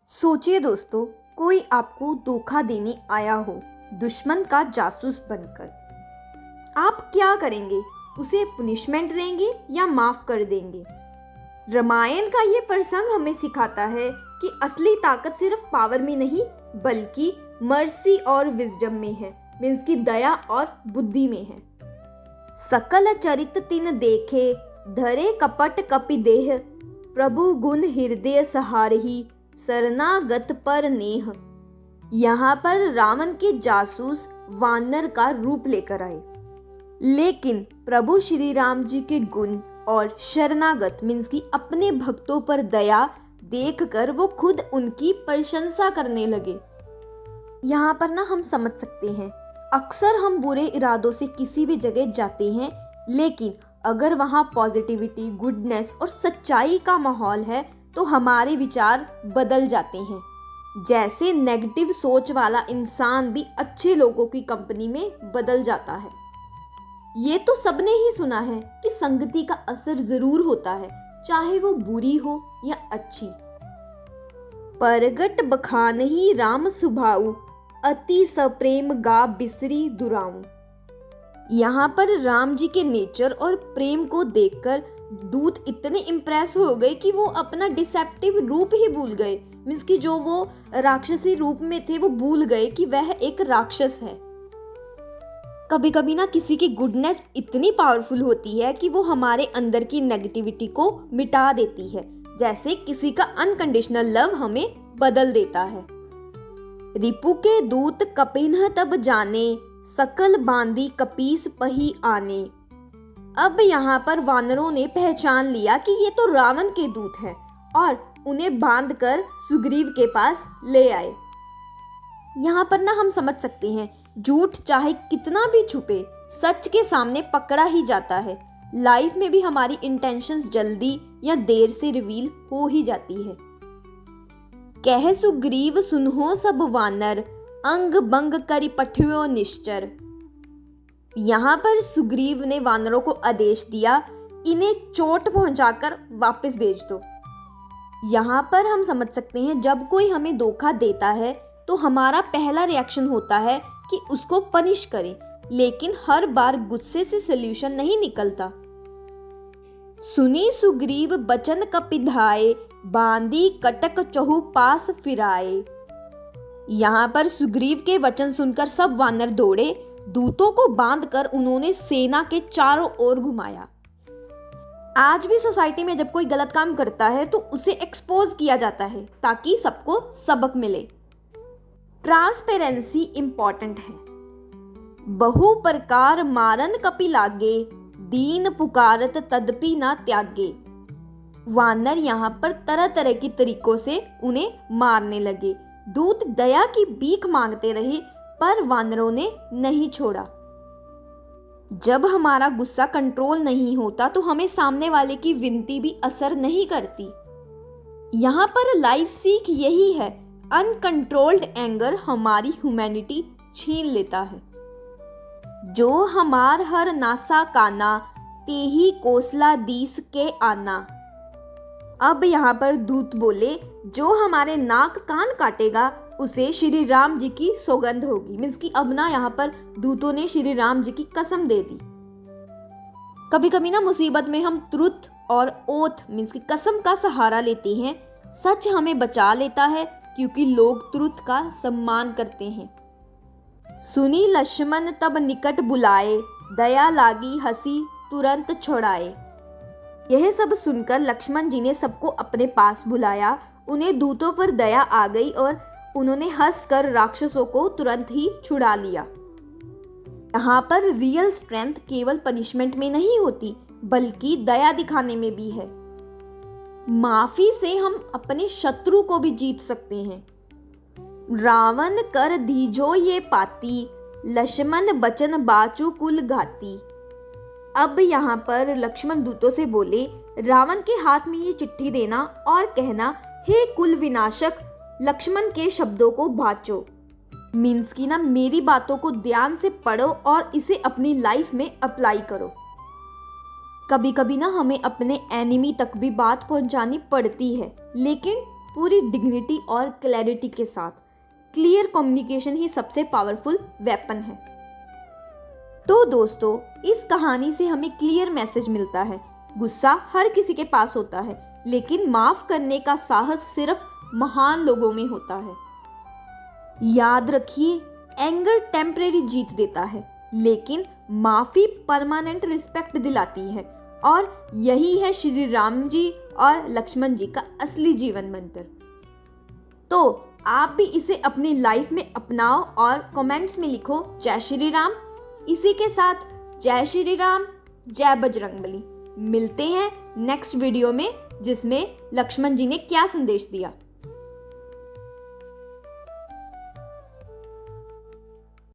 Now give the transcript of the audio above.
सोचिए दोस्तों, कोई आपको धोखा देने आया हो दुश्मन का जासूस बनकर। आप क्या करेंगे? उसे पनिशमेंट देंगे या माफ कर देंगे? रामायण का ये प्रसंग हमें सिखाता है कि असली ताकत सिर्फ पावर में नहीं बल्कि मर्सी और विजडम में है। मीन्स की दया और बुद्धि में है। सकल चरित तिन देखे धरे कपट कपि देह, प्रभु गुण हृदय सहारही शरणागत पर नेह। यहाँ पर रावण के जासूस वानर का रूप लेकर आए, लेकिन प्रभु श्री राम जी के गुण और शरणागत मीन्स की अपने भक्तों पर दया देखकर वो खुद उनकी प्रशंसा करने लगे। यहाँ पर ना हम समझ सकते हैं, अक्सर हम बुरे इरादों से किसी भी जगह जाते हैं, लेकिन अगर वहाँ पॉजिटिविटी, गुडनेस और सच्चाई का माहौल है तो हमारे विचार बदल जाते हैं। जैसे नेगेटिव सोच वाला इंसान भी अच्छे लोगों की कंपनी में बदल जाता है। ये तो सबने ही सुना है कि संगति का असर जरूर होता है, चाहे वो बुरी हो या अच्छी। परगट बखानहि राम सुभाऊ, अति सप्रेम गा बिसरी दुराऊ। यहाँ पर राम जी के नेचर और प्रेम को देखकर दूत इतने इम्प्रेस हो गए कि वो अपना डिसेप्टिव रूप ही भूल गए। मीन्स कि जो वो राक्षसी रूप में थे वो भूल गए कि वह एक राक्षस है। कभी कभी ना किसी की गुडनेस इतनी पावरफुल होती है कि वो हमारे अंदर की नेगेटिविटी को मिटा देती है। जैसे किसी का अनकंडीशनल लव हमें बदल देता है। रिपु के दूत कपिन्ह तब जाने, सकल बांदी कपीस पही आने। अब यहाँ पर वानरों ने पहचान लिया कि ये तो रावण के दूत हैं और उन्हें बांधकर सुग्रीव के पास ले आए। यहाँ पर ना हम समझ सकते हैं, झूठ चाहे कितना भी छुपे सच के सामने पकड़ा ही जाता है। लाइफ में भी हमारी इंटेंशंस जल्दी या देर से रिवील हो ही जाती है। कह सुग्रीव सुनहो सब वानर, अंग बंग करि पठियो निश्चर। यहाँ पर सुग्रीव ने वानरों को आदेश दिया, इन्हें चोट पहुंचाकर वापस भेज दो। यहाँ पर हम समझ सकते हैं, जब कोई हमें धोखा देता है तो हमारा पहला रिएक्शन होता है कि उसको पनिश करें, लेकिन हर बार गुस्से से सल्यूशन नहीं निकलता। सुनी सुग्रीव बचन कपिधाए, बांदी कटक चहु पास फिराए। यहाँ पर सुग्रीव के वचन सुनकर सब वानर दौड़े। दूतों को बांधकर उन्होंने सेना के चारों ओर घुमाया। आज भी सोसाइटी में जब कोई गलत काम करता है तो उसे एक्सपोज किया जाता है ताकि सबको सबक मिले। ट्रांसपेरेंसी इंपॉर्टेंट है। बहु प्रकार मारन कपि लागे, दीन पुकारत तदपि ना त्यागे। वानर यहाँ पर तरह तरह की तरीकों से उन्हें मारने लगे। दूत दया की भीख मांगते रहे पर वानरों ने नहीं छोड़ा। जब हमारा गुस्सा कंट्रोल नहीं होता तो हमें सामने वाले की विनती भी असर नहीं करती। यहाँ पर लाइफ सीख यही है, अनकंट्रोल्ड एंगर हमारी ह्यूमैनिटी छीन लेता है। जो हमार हर नासा काना, तेही कोसला दीस के आना। अब यहाँ पर दूत बोले, जो हमारे नाक कान काटेगा उसे श्री राम जी की सौगंध होगी। मीन्स कि अब ना यहाँ पर दूतों ने श्री राम जी की कसम दे दी। कभी कभी ना मुसीबत में हम ट्रुथ और ओथ मीन्स की कसम का सहारा लेते हैं। सच हमें बचा लेता है क्योंकि लोग ट्रुथ का सम्मान करते हैं। सुनी लक्ष्मण तब निकट बुलाए, दया लागी हंसी तुरंत छोड़ाए। यह सब सुनकर लक्ष्मण जी ने सबको अपने पास बुलाया। उन्हें दूतों पर दया आ गई और उन्होंने हंसकर राक्षसों को तुरंत ही छुड़ा लिया। यहाँ पर रियल स्ट्रेंथ केवल पनिशमेंट में नहीं होती बल्कि दया दिखाने में भी है। माफी से हम अपने शत्रु को भी जीत सकते हैं। रावण कर दीजो ये पाती, लक्ष्मण बचन बाचू कुल घाती। अब यहाँ पर लक्ष्मण दूतों से बोले, रावण के हाथ में ये चिट्ठी देना और कहना, हे कुल विनाशक, लक्ष्मण के शब्दों को बाचो। मीन्स की ना मेरी बातों को ध्यान से पढ़ो और इसे अपनी लाइफ में अप्लाई करो। कभी कभी ना हमें अपने एनिमी तक भी बात पहुंचानी पड़ती है, लेकिन पूरी डिग्निटी और क्लैरिटी के साथ। क्लियर कम्युनिकेशन ही सबसे पावरफुल वेपन है। तो दोस्तों, इस कहानी से हमें क्लियर मैसेज मिलता है, गुस्सा हर किसी के पास होता है, लेकिन माफ करने का साहस सिर्फ महान लोगों में होता है। याद रखिए, एंगर टेम्परेरी जीत देता है, लेकिन माफी परमानेंट रिस्पेक्ट दिलाती है। और यही है श्री राम जी और लक्ष्मण जी का असली जीवन मंत्र। तो आप भी इसे अपनी लाइफ में अपनाओ और कमेंट्स में लिखो जय श्री राम। इसी के साथ जय श्री राम, जय बजरंगबली। मिलते हैं नेक्स्ट वीडियो में, जिसमें लक्ष्मण जी ने क्या संदेश दिया।